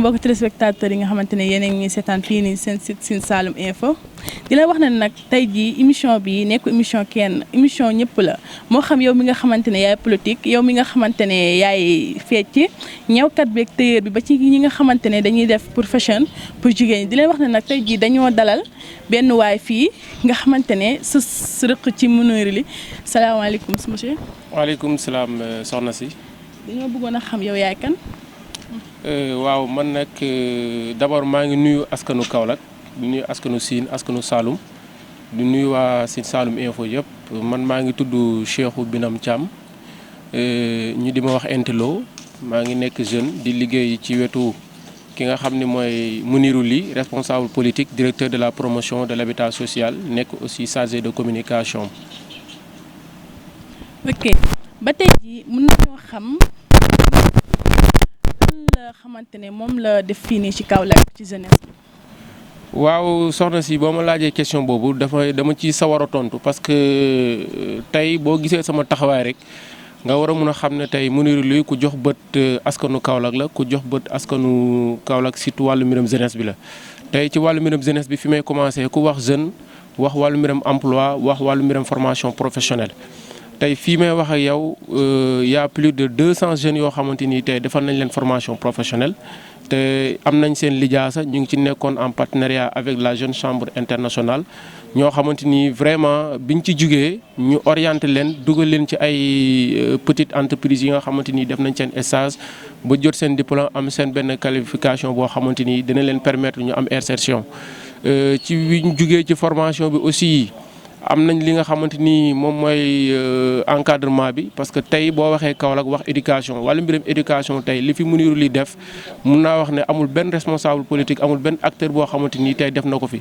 mbokk téléspectateurs yi nga xamante ne yéen a ngi seetaan fii nii seen site Sine Saloum Info di la wax ne nag tey jii émission bi nekk émission kenn émission ñëpp la moo xam yow mi nga xamante ne yaay politique yow mi nga xamante ne yaay fecc ñëwkat bi ak tailleur bi ba ci ñi nga xamante ne dañuy def pour fashion pour jigéen ñi di leen wax ne nag tey jii dañoo dalal benn waay fii nga xamante ne sës rëq ci Mounirou li salaamaaleykum monsieur. waaleykum salaam soxna si. dañoo bëggoon a xam yow yaay kan. waaw man nag d'abord maa ngi nuyu askanu Kaolack di nuyu askanu Sine askanu Saloum di nuyu waa Sine Saloum Info yëpp man maa ngi tudd Cheikhou Binam Thiam ñu di ma wax Intelo maa ngi nekk jeune di liggéey ci wetu ki nga xam ne mooy Mounirou Ly responsable politique directeur de la promotion de l'habitat social nekk aussi chargé de communication. ok ba tey jii mën nañoo xam. la xamante ne moom la def fii nii ci Kaolack ci jeunesse bi. waaw soxna si boo ma laajee question boobu dama ci sawar a tontu parce que tey boo gisee sama taxawaay rek nga war a mun a xam ne tey Mounirou Ly ku jox bët askanu Kaolack la ku jox bët askanu Kaolack surtout wàllu mbiram jeunesse bi la. tey ci wàllu mbiram jeunesse bi fi may commencé ku wax jeune wax wàllu mbiram emploi wax wàllu mbiram formation professionnelle. tey fii may wax ak yow y a plus de 200 jeunes yoo xamante ni tey defal nañ leen formation professionnelle te am nañ seen lijaasa ñu ngi ci nekkoon en partenariat avec la Jeune Chambre Internationale ñoo xamante ni vraiment biñ ci jugee ñu orienté leen dugal leen ci ay petites entreprises yi nga xamante ni def nañ seen stage ba jot seen diplôme am seen benn qualification boo xamante ni dina leen permettre ñu am insertion ci biñ jugee ci formation bi aussi. am nañ li nga xamante ni moom mooy encadrement bi parce que tey boo waxee Kaolack wax éducation wala mbiram éducation tey li fi Mounirou Ly def mun naa wax ne amul benn responsable politique amul benn acteur boo xamante ni tey def na ko fi.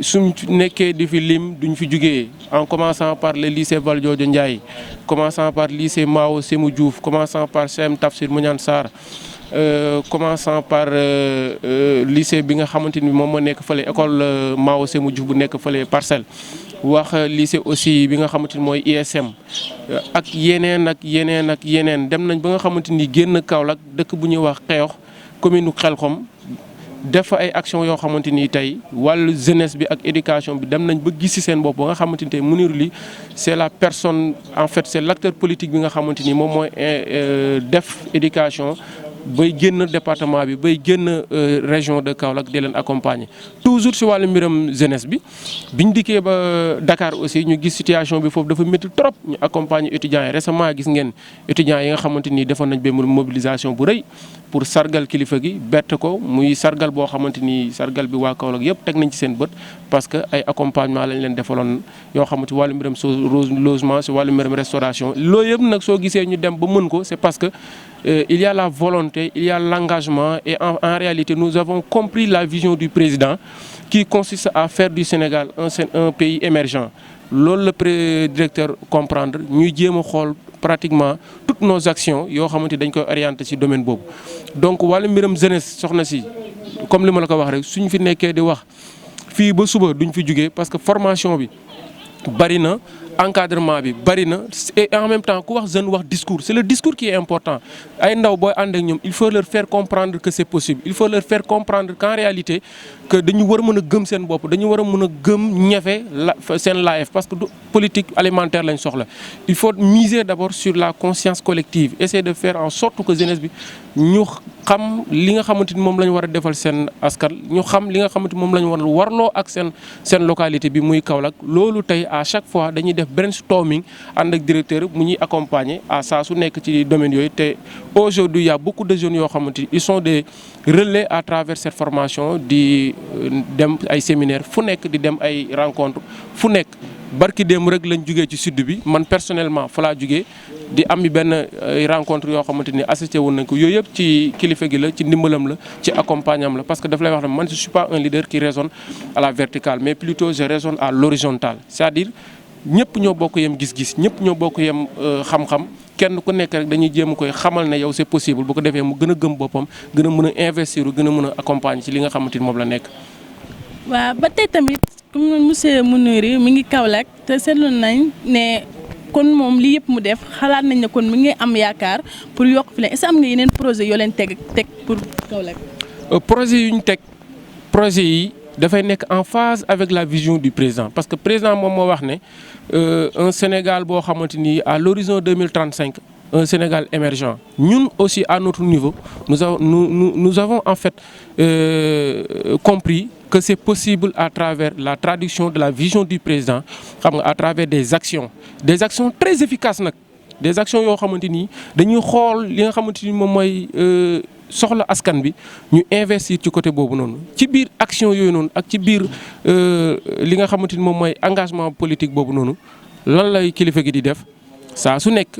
suñ nekkee di fi lim duñ fi jugee en commençant par le lycée Valdiodio Ndiaye commençant par lycée Mao Sémou Diouf commençant par CM Tafsir Mignane Sarr. Commençant par lycée bi nga xamante ni moom moo nekk fële école Mao Sémou Diouf bu nekk fële Parcelles wax lycée aussi bi nga xamante ni mooy ISM ak yeneen dem nañ ba nga xamante ni génn Kaolack dëkk bu ñuy wax Xeox commune Xelkom def fa ay action yoo xamante ni tey wàllu jeunesse bi ak éducation bi dem nañ ba gis ci seen bopp ba nga xamante ni tey Mounirou Ly c'est la personne en fait c'est l'acteur politique bi nga xamante ni moom mooy def éducation. bay génn département bi bay génn région de Kaolack di leen accompagner toujours ci wàllu mbiram jeunesse bi biñ dikkee ba Dakar aussi ñu gis situation bi foofu dafa métti trop ñu accompagner étudiants yi récemment gis ngeen étudiants yi nga xamante ni defoon nañ benn mobilisation bu rëy pour sargal kilifa gi bett ko muy sargal boo xamante ni sargal bi waa Kaolack yëpp teg nañ ci seen bët parce que ay accompagnement lañ leen defaloon yoo xamante wàllu mbiram logement ci wàllu mbiram restauration loolu yëpp nag soo gisee ñu dem ba mën ko c'est parce que il y a la volonté, il y a l'engagement et en réalité nous avons compris la vision du président qui consiste à faire du Sénégal un pays émergent. loolu le directeur comprendre ñuy jéem a xool pratiquement toutes nos actions yoo xamante dañ koy orienter ci domaine boobu. donc wàllu mbiram jeunesse soxna si comme li ma la ko wax rek suñ fi nekkee di wax fii ba suba duñ fi jugee parce que formation bi bari na. encadrement bi bari na et en même temps ku wax jeune wax discours c'est le discours qui est important ay ndaw booy ànd ak ñoom il faut leur faire comprendre que c'est possible il faut leur faire comprendre qu'en réalité que dañu war a mën a gëm seen bopp dañu war a mën a gëm ñefe seen life parce que du politique alimentaire lañ soxla il faut miser d'abord sur la conscience collective essayer de faire en sorte que jeunesse bi ñu xam li nga xamante ni moom la ñu war a defal seen askan ñu xam li nga xamante ni moom la ñu war a warloo ak seen localité bi muy Kaolack loolu tey à chaque fois dañuy def brainstorming ànd ak directeur mu ñuy accompagner à saa su nekk ci domaine yooyu te aujourd'hui il y a beaucoup de jeunes yoo xamante ni ils sont des relais à travers cette formation di dem ay séminaires fu nekk di dem ay rencontres fu nekk barki démb rek lañ jugee ci sud bi man personnellement fa laa jugee di am benn rencontre yoo xamante ni assisté woon nañ ko yooyu yëpp ci kilifa gi la ci ndimbalam la ci accompagnement la parce que daf lay wax ne man je suis pas un leader qui raisonne à la verticale mais plutôt je raisonne à l'horizontale c'est-à-dire ñëpp ñoo bokk yem gis-gis ñëpp ñoo bokk yem xam-xam kenn ku nekk rek dañuy jéem koy xamal ne yow c'est possible bu ko defee mu gën a gëm boppam gën a mën a investir gën a mën a accompagner ci li nga xamante ni moom la nekk. waaw ba tey tamit comme monsieur Mounirou mi ngi Kaolack te seetlu nañ ne kon moom lii yëpp mu def xalaat nañ ne kon mi ngi am yaakaar pour yokk fi leen est-ce que am nga yeneen projet yoo leen teg pour Kaolack. projet yu ñu teg projet yi dafay nekk en phase avec la vision du président parce que président moom moo wax ne un Sénégal boo xamante ni à l'horizon 2035 un Sénégal émergent ñun aussi à notre niveau nous avons en fait compris que c'est possible à travers la traduction de la vision du président xam nga à travers des actions très efficaces nag des actions yoo xamante ni dañuy xool li nga xamante ni moom mooy soxla askan bi ñu investir ci côté boobu noonu ci biir action yooyu noonu ak ci biir li nga xamante ni moom mooy engagement politique boobu noonu lan lay kilifa gi di def saa su nekk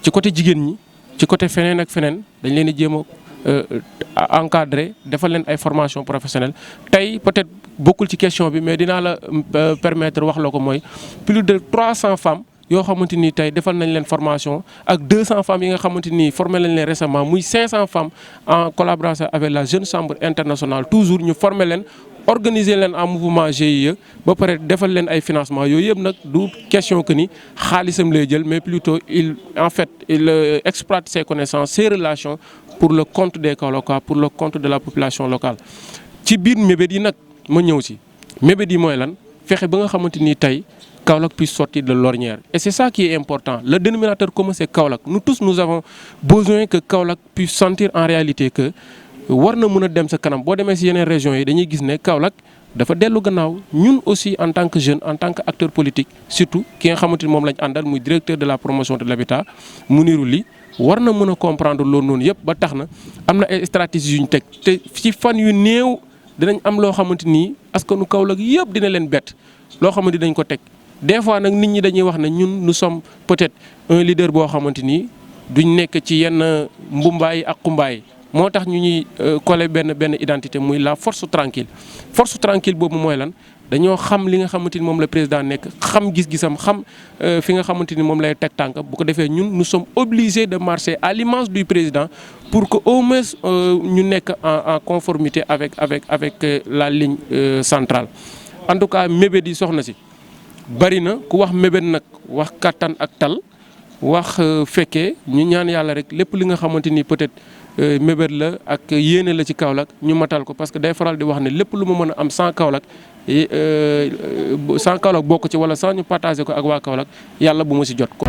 ci côté jigéen ñi ci côté feneen ak feneen dañ leen di jéem a encadrer defal leen ay formation professionnelle tey peut-être bokkul ci question bi mais dinaa la permettre wax la ko mooy plus de 300 femmes yoo xamante ni tey defal nañ leen formation ak 200 femmes yi nga xamante ni formé lañ leen récemment muy 500 femmes en collaboration avec la Jeune Chambre internationale toujours ñu formé leen organiser leen en mouvement GIE ba pare defal leen ay financement yooyu yëpp nag du question que ni xaalisam lay jël mais plutôt il exploite ses connaissances ses relations pour le compte des Kaolackois pour le compte de la population locale. ci biir mébét yi nag ma ñëw si mébét yi mooy lan fexe ba nga xamante ni tey Kaolack puisse sortir de l'ornière et c'est ça qui est important le dénominateur commun c'est Kaolack nous tous nous avons besoin que Kaolack puisse sentir en réalité que war na mën a dem sa kanam boo demee si yeneen régions yi dañuy gis ne Kaolack dafa dellu gannaaw ñun aussi en tant que jeune en tant que acteur politique surtout ki nga xamante ni moom lañ àndal muy directeur de la promotion de l'habitat Mounirou Ly war na mën a comprendre loolu noonu yëpp ba tax na am na ay stratégies yu ñu teg te ci fan yu néew dinañ am loo xamante ni askanu Kaolack yëpp dina leen bett loo xamante dañ ko teg. Des fois nag nit ñi dañuy wax ne ñun nous sommes peut-être un leader boo xamante ni duñ nekk ci yenn mbumbaay ak xumbaay moo tax ñu ñuy coller benn identité muy la force tranquille boobu mooy lan dañoo xam li nga xamante ni moom la président nekk xam gis-gisam xam fi nga xamante ni moom lay teg tànk bu ko defee ñun nous sommes obligés de marcher à l'image du président pour que au moins ñu nekk en conformité avec la ligne centrale en tout cas mébét yi soxna si. bari na ku wax mébét nag wax kattan ak tal wax fekkee ñu ñaan yàlla rek lépp li nga xamante ni peut-être mébét la ak yéene la ci Kaolack ñu matal ko parce que day faral di wax ne lépp lu ma mën a am sans Kaolack bokk ci wala sans ñu partager ko ak waa Kaolack yàlla bu ma ci jot ko.